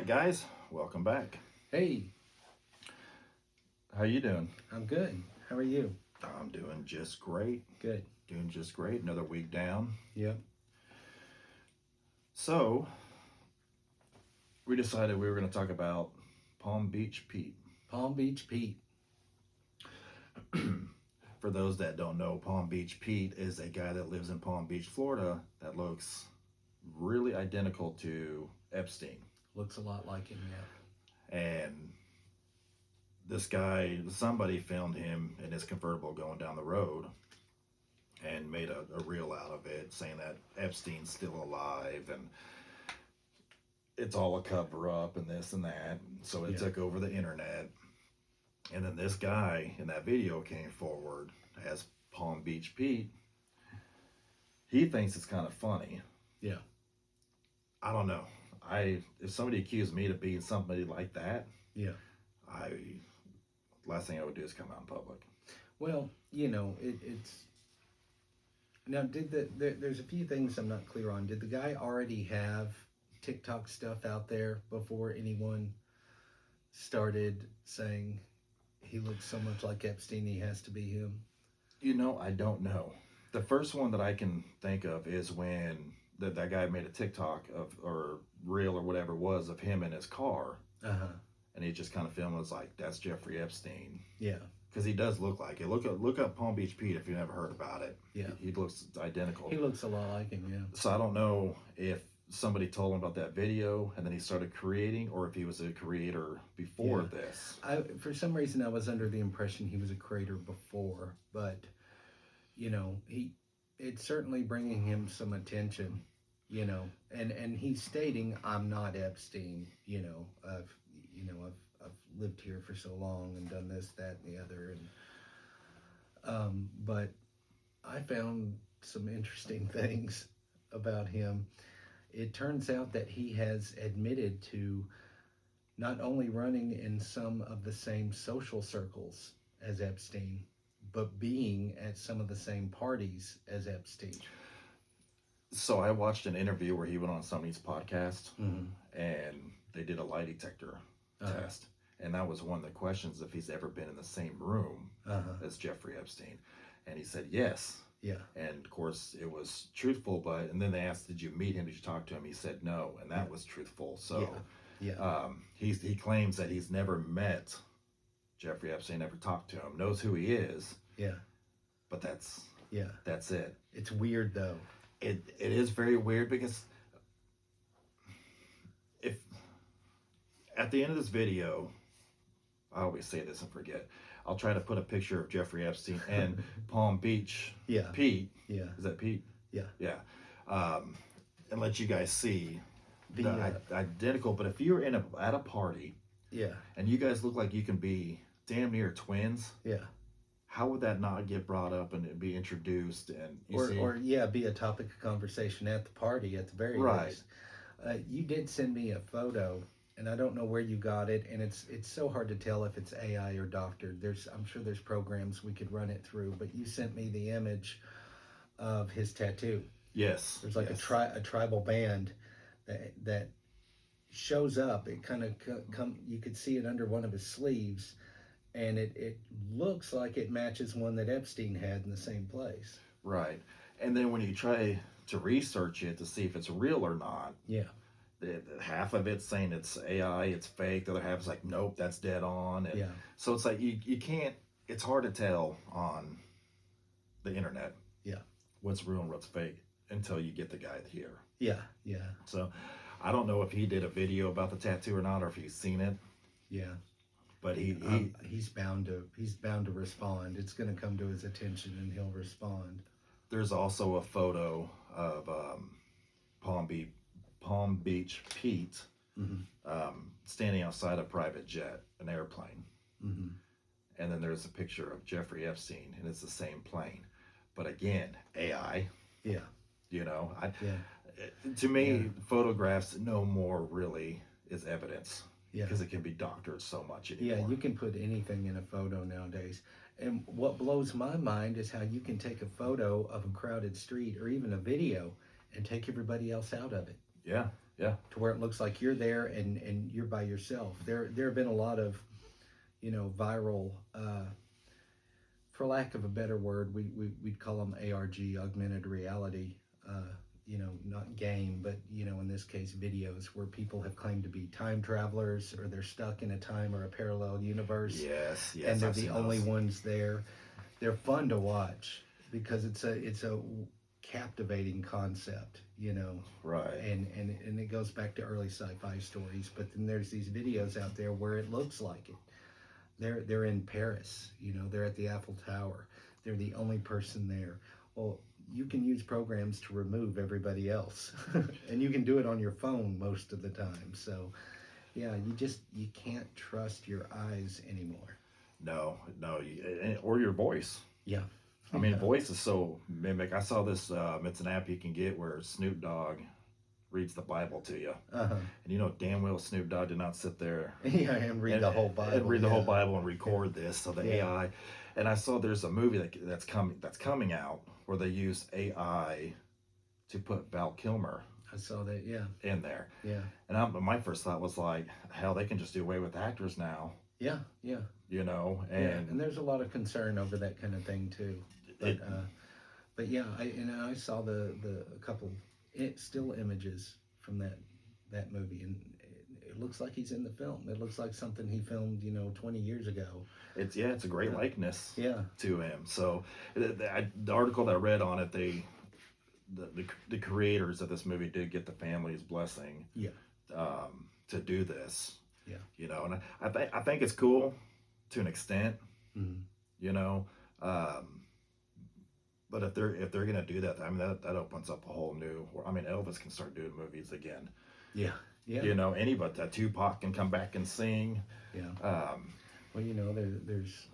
guys, welcome back. Hey, How you doing? I'm good. How are you? I'm doing just great. Good. Doing just great. Another week down. Yep. So we decided we were going to talk about Palm Beach Pete. Palm Beach Pete. For those that don't know, Palm Beach Pete is a guy that lives in Palm Beach, Florida, that looks really identical to Epstein. Looks a lot like him, yeah. And this guy, somebody filmed him in his convertible going down the road and made a reel out of it saying that Epstein's still alive and it's all a cover up and this and that. So it took over the internet. And then this guy in that video came forward as Palm Beach Pete. He thinks it's kind of funny. Yeah. I don't know. If somebody accused me of being somebody like that, Yeah. Last thing I would do is come out in public. Well, it's now. There's a few things I'm not clear on. Did the guy already have TikTok stuff out there before anyone started saying he looks so much like Epstein he has to be him? I don't know. The first one that I can think of is when that guy made a TikTok or reel or whatever it was of him in his car. And he just kind of filmed it was like, that's Jeffrey Epstein. Yeah. Because he does look like it. Look up Palm Beach Pete if you've never heard about it. Yeah. He looks identical. He looks a lot like him, yeah. So I don't know if somebody told him about that video and then he started creating, or if he was a creator before this. For some reason I was under the impression he was a creator before, but it's certainly bringing him some attention, and he's stating, I'm not Epstein, I've lived here for so long and done this, that, and the other, and but I found some interesting things about him. It turns out that he has admitted to not only running in some of the same social circles as Epstein, but being at some of the same parties as Epstein. So I watched an interview where he went on somebody's podcast, Mm-hmm. and they did a lie detector test. And that was one of the questions, if he's ever been in the same room as Jeffrey Epstein. And he said yes. Yeah. And of course it was truthful, and then they asked, did you meet him? Did you talk to him? He said no, and that was truthful. So he claims that he's never met Jeffrey Epstein, never talked to him, knows who he is. Yeah. But that's it. It's weird though. It is very weird, because if at the end of this video, I always say this and forget, I'll try to put a picture of Jeffrey Epstein and Palm Beach Pete. Yeah. Is that Pete? Yeah. Yeah. And let you guys see the identical. But if you're at a party, and you guys look like you can be damn near twins, how would that not get brought up and be introduced and be a topic of conversation at the party at the very least. You did send me a photo, and I don't know where you got it, and it's so hard to tell if it's AI or doctored. I'm sure there's programs we could run it through, but you sent me the image of his tattoo. Yes. There's like a tribal band that shows up. It kind of you could see it under one of his sleeves, and it looks like it matches one that Epstein had in the same place. Right. And then when you try to research it to see if it's real or not, the half of it's saying it's AI, it's fake. The other half is like, nope, that's dead on. And so it's like you can't. It's hard to tell on the internet. What's real and what's fake until you get the guy here. Yeah. So I don't know if he did a video about the tattoo or not, or if he's seen it. Yeah. But he's bound to respond. It's going to come to his attention, and he'll respond. There's also a photo of Palm Beach Pete standing outside a private jet, an airplane. Mm-hmm. And then there's a picture of Jeffrey Epstein, and it's the same plane. But again, AI. Yeah. To me, photographs no more really is evidence. Yeah. Because it can be doctored so much anymore. Yeah, you can put anything in a photo nowadays. And what blows my mind is how you can take a photo of a crowded street or even a video and take everybody else out of it. Yeah. Yeah. To where it looks like you're there and you're by yourself. There have been a lot of, viral, for lack of a better word, we'd call them ARG, augmented reality, not game, but, in this case, videos where people have claimed to be time travelers, or they're stuck in a time or a parallel universe. Yes, yes. And they're I've the seen only those. ones there. They're fun to watch because it's a captivating concept, Right. and it goes back to early sci-fi stories. But then there's these videos out there where it looks like it. They're in Paris, they're at the Eiffel Tower. They're the only person there. Well, you can use programs to remove everybody else, and you can do it on your phone most of the time. So, yeah, you can't trust your eyes anymore. No, or your voice. Yeah. I mean, Yeah. voice is so mimic. I saw this. It's an app you can get where Snoop Dogg reads the Bible to you, Uh-huh. and damn well Snoop Dogg did not sit there Yeah, and read the whole Bible. and read the whole Yeah. Bible and record this. So the Yeah. AI, and I saw there's a movie that's coming out where they use AI to put Val Kilmer I saw that. Yeah. in there, Yeah. and my first thought was like, hell, they can just do away with actors now, Yeah. Yeah. and there's a lot of concern over that kind of thing too. But yeah, I saw the a couple still images from that movie, and it looks like he's in the film. It looks like something he filmed 20 years ago. it's a great likeness Yeah. to him. So the article that I read on it, the creators of this movie did get the family's blessing, Yeah. to do this. Yeah. And I think it's cool to an extent, Mhm. but if they're gonna do that, I mean that opens up a whole new. I mean, Elvis can start doing movies again. Yeah. Yeah. Anybody, Tupac can come back and sing. Yeah. Um, Well, there's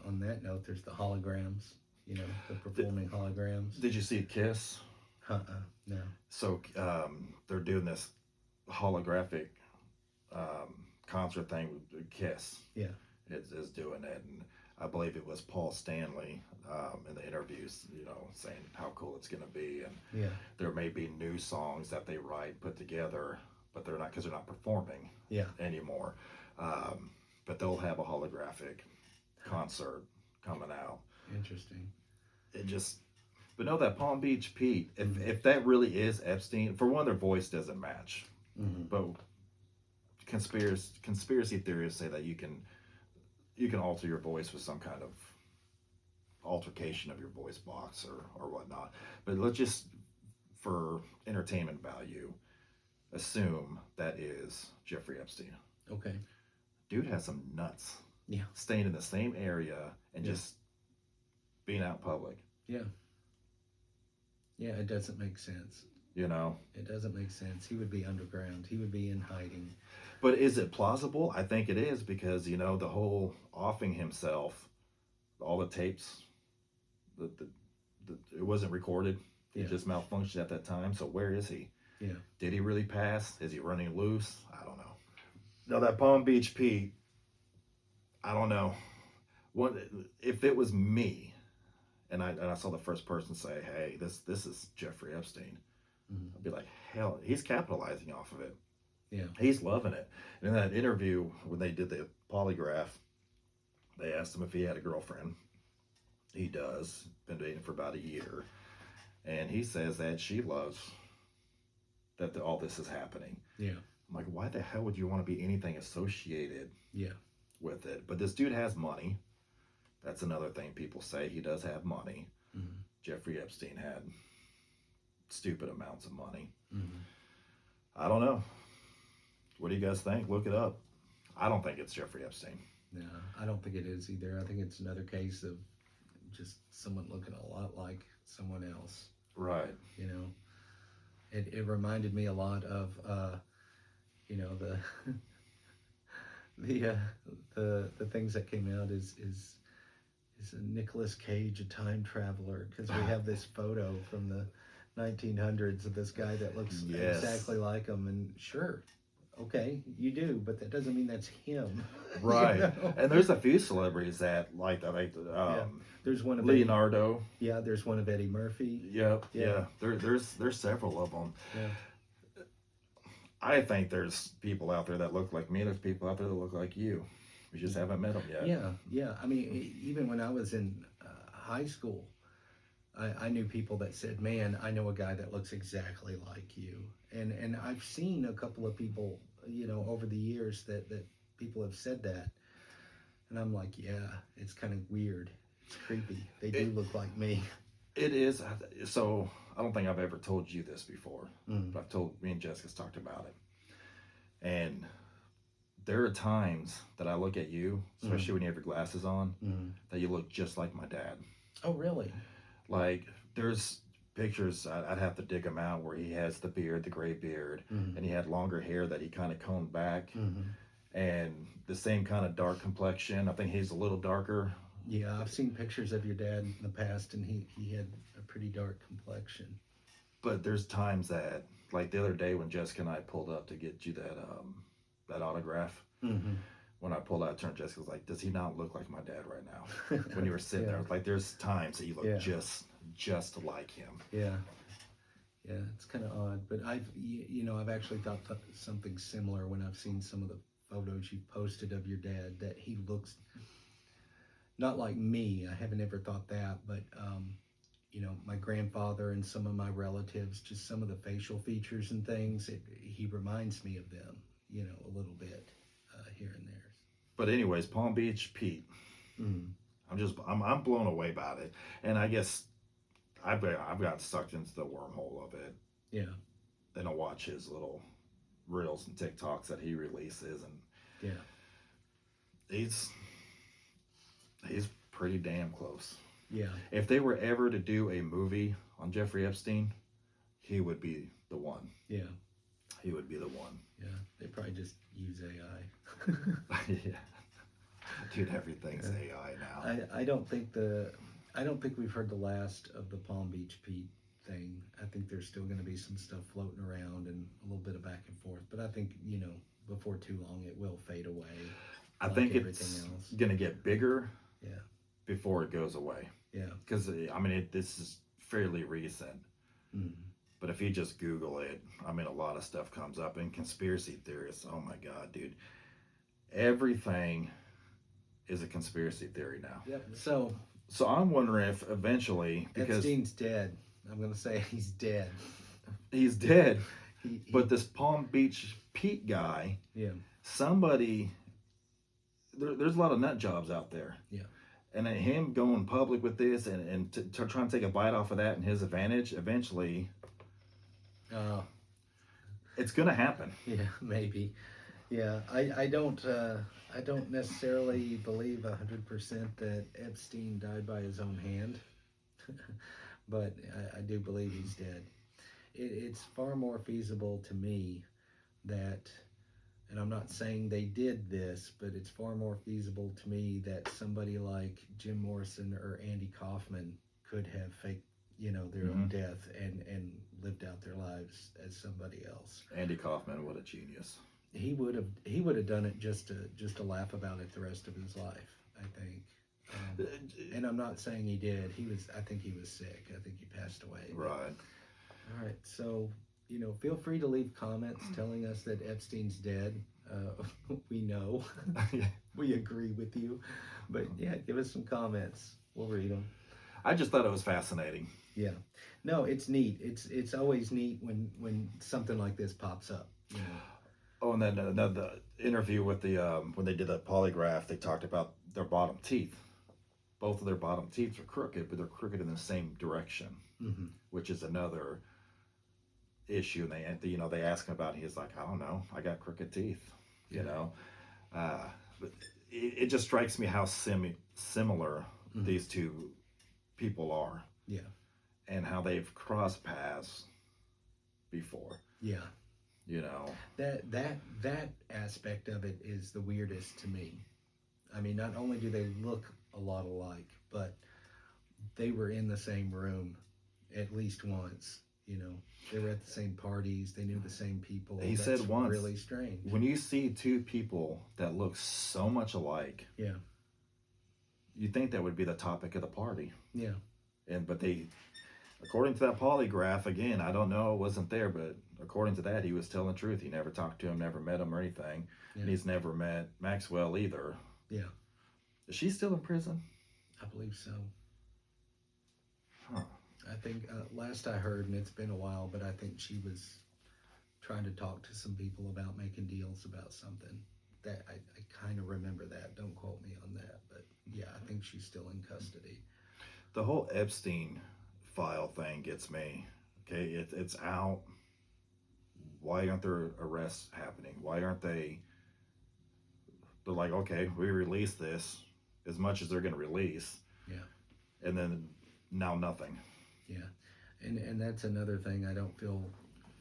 on that note, there's the holograms. The performing holograms. did you see Kiss? No. So they're doing this holographic concert thing with Kiss. Yeah. Is doing it, and I believe it was Paul Stanley in the interviews, saying how cool it's going to be, and Yeah. there may be new songs that they write, put together, but they're not, because they're not performing Yeah. anymore. But they'll have a holographic concert coming out. Interesting. But no, that Palm Beach Pete, if that really is Epstein, for one, their voice doesn't match. Mm-hmm. But conspiracy theorists say that you can alter your voice with some kind of altercation of your voice box or whatnot. But let's just, for entertainment value, assume that is Jeffrey Epstein. Okay. Dude has some nuts. Yeah. Staying in the same area and just being out in public. Yeah. Yeah, it doesn't make sense. It doesn't make sense. He would be underground. He would be in hiding. But is it plausible? I think it is, because the whole offing himself, all the tapes, it wasn't recorded. Yeah. It just malfunctioned at that time. So where is he? Yeah. Did he really pass? Is he running loose? I don't know. Now that Palm Beach Pete, I don't know. What if it was me, and I saw the first person say, "Hey, this is Jeffrey Epstein." Mm-hmm. I'd be like, "Hell, he's capitalizing off of it. Yeah. He's loving it." And in that interview, when they did the polygraph, they asked him if he had a girlfriend. He does. Been dating for about a year, and he says that she loves that all this is happening. Yeah. I'm like, why the hell would you want to be anything associated with it? But this dude has money. That's another thing people say. He does have money. Mm-hmm. Jeffrey Epstein had stupid amounts of money. Mm-hmm. I don't know. What do you guys think? Look it up. I don't think it's Jeffrey Epstein. No, I don't think it is either. I think it's another case of just someone looking a lot like someone else. Right. It reminded me a lot of the things that came out is a Nicolas Cage, a time traveler, because we have this photo from the 1900s of this guy that looks exactly like him, and sure, okay, you do, but that doesn't mean that's him. Right. And there's a few celebrities that like that. There's one of Leonardo. There's one of Eddie Murphy. Yeah. There's several of them. Yeah. I think there's people out there that look like me. There's people out there that look like you. We just haven't met them yet. Yeah, yeah. I mean, even when I was in high school, I knew people that said, "Man, I know a guy that looks exactly like you." And I've seen a couple of people, over the years that people have said that, and I'm like, yeah, it's kind of weird. It's creepy. They do It, look like me. it is. So I don't think I've ever told you this before, Mm, but I've told me and Jessica's talked about it. And there are times that I look at you, mm, especially when you have your glasses on, mm. that you look just like my dad. Oh, really? Like there's pictures I'd have to dig them out where he has the beard, the gray beard, Mm, and he had longer hair that he kind of combed back, mm. and the same kind of dark complexion. I think he's a little darker, Yeah, I've seen pictures of your dad in the past, and he had a pretty dark complexion. but there's times that, like the other day when Jessica and I pulled up to get you that autograph. Hmm. When I pulled out, turned Jessica was like, "Does he not look like my dad right now?" When you were sitting Yeah, there, like there's times that you look yeah, just like him. yeah. Yeah, it's kind of odd, but I've actually thought something similar when I've seen some of the photos you posted of your dad, that he looks not like me. I haven't ever thought that, but my grandfather and some of my relatives, just some of the facial features and things, he reminds me of them, a little bit here and there. But anyways, Palm Beach, Pete. Mm, I'm blown away by it, and I guess I've got sucked into the wormhole of it. yeah, Then I watch his little reels and TikToks that he releases, and yeah, he's he's pretty damn close. yeah, If they were ever to do a movie on Jeffrey Epstein, he would be the one. yeah, He would be the one. yeah. They probably just use AI. Yeah, dude, everything's AI now. I don't think we've heard the last of the Palm Beach Pete thing. I think there's still going to be some stuff floating around and a little bit of back and forth. But I think before too long it will fade away, I like think everything it's else. gonna get bigger Yeah, before it goes away. yeah, Because I mean, this is fairly recent. mm, But if you just Google it, I mean, a lot of stuff comes up. And conspiracy theorists, oh my God, dude. Everything is a conspiracy theory now. yep. So So I'm wondering if eventually, because Epstein's dead. I'm going to say he's dead. he's dead, He but this Palm Beach Pete guy, yeah, somebody, there's a lot of nut jobs out there. yeah, And then him going public with this and to try and take a bite off of that and his advantage, eventually, uh, it's going to happen. yeah, maybe. Yeah, I don't necessarily believe 100% that Epstein died by his own hand, but I do believe he's dead. It's far more feasible to me that, and I'm not saying they did this, but it's far more feasible to me that somebody like Jim Morrison or Andy Kaufman could have faked, their own death and lived out their lives as somebody else. Andy Kaufman, what a genius. He would have done it just to laugh about it the rest of his life, I think. And I'm not saying he did. I think he was sick. I think he passed away. Right. All right. So, feel free to leave comments telling us that Epstein's dead. We know. We agree with you. But yeah, give us some comments. We'll read them. I just thought it was fascinating. Yeah. No, it's neat. It's always neat when something like this pops up. Oh, and then the interview with the when they did that polygraph, they talked about their bottom teeth. Both of their bottom teeth are crooked, but they're crooked in the same direction, Mm-hmm. which is another issue. And they ask him about it. He's like, I don't know, I got crooked teeth. You know, but it just strikes me how similar these two people are. Yeah. And how they've crossed paths before. Yeah. That aspect of it is the weirdest to me. I mean, not only do they look a lot alike, but they were in the same room at least once. They were at the same parties. They knew the same people. He That's said once, really strange. when you see two people that look so much alike, Yeah. you think that would be the topic of the party. Yeah. But they according to that polygraph, again, I don't know, it wasn't there, but according to that, he was telling the truth. He never talked to him, never met him or anything. Yeah. And he's never met Maxwell either. Yeah. Is she still in prison? I believe so. Huh. I think last I heard, and it's been a while, but I think she was trying to talk to some people about making deals about something. That I kind of remember that. Don't quote me on that, but yeah, I think she's still in custody. The whole Epstein file thing gets me. Okay, it's out. Why aren't there arrests happening? Why aren't they? They're like, okay, we release this as much as they're going to release. Yeah. And then now nothing. Yeah, and that's another thing I don't feel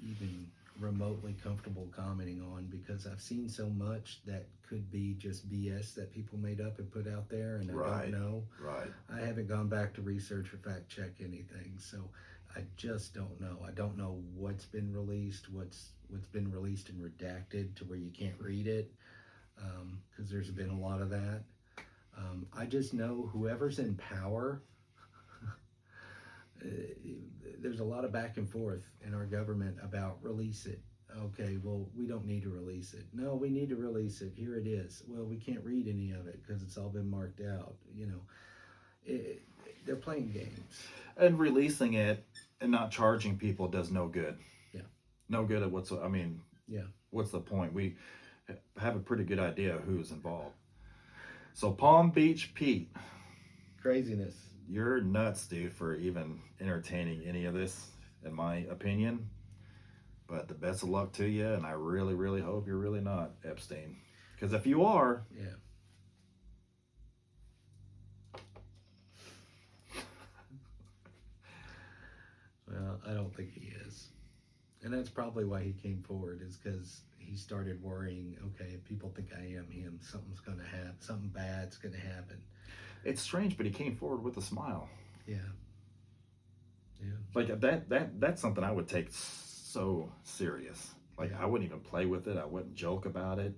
even remotely comfortable commenting on, because I've seen so much that could be just BS that people made up and put out there, and I Right. don't know. Right. I haven't gone back to research or fact check anything, so I just don't know. I don't know what's been released, what's been released and redacted to where you can't read it, because there's been a lot of that. I just know whoever's in power. There's a lot of back and forth in our government about release it. Okay, well, we don't need to release it. No, we need to release it. Here it is. Well, we can't read any of it because it's all been marked out. You know, they're playing games. And releasing it and not charging people does no good. Yeah. No good at what's. I mean. Yeah. What's the point? We have a pretty good idea of who's involved. So Palm Beach Pete. Craziness. You're nuts, dude, for even entertaining any of this, in my opinion. But the best of luck to you, and I really, really hope you're really not Epstein. Because if you are, yeah. Well, I don't think he is. And that's probably why he came forward, is because he started worrying, okay, if people think I am him, something's going to happen, something bad's going to happen. It's strange, but he came forward with a smile. Yeah. Yeah. Like that's something I would take so serious. Like I wouldn't even play with it. I wouldn't joke about it.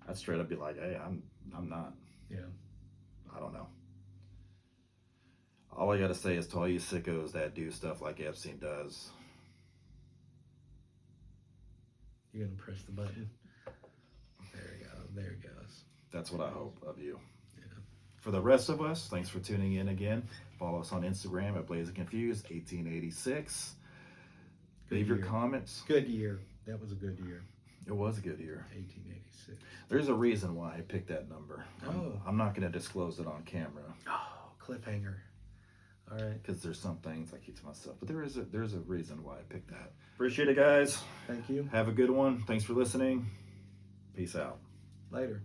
I'd straight up be like, "Hey, I'm not." Yeah. I don't know. All I gotta say is to all you sickos that do stuff like Epstein does. You're gonna press the button. There you go. There it goes. That's what I hope of you. Yeah. For the rest of us, thanks for tuning in again. Follow us on Instagram at BlazingConfused1886. Leave your comments. Good year. That was a good year. It was a good year. 1886. There's a reason why I picked that number. Oh. I'm not going to disclose it on camera. Oh, cliffhanger. All right. Because there's some things I keep to myself. But there's a reason why I picked that. Appreciate it, guys. Thank you. Have a good one. Thanks for listening. Peace out. Later.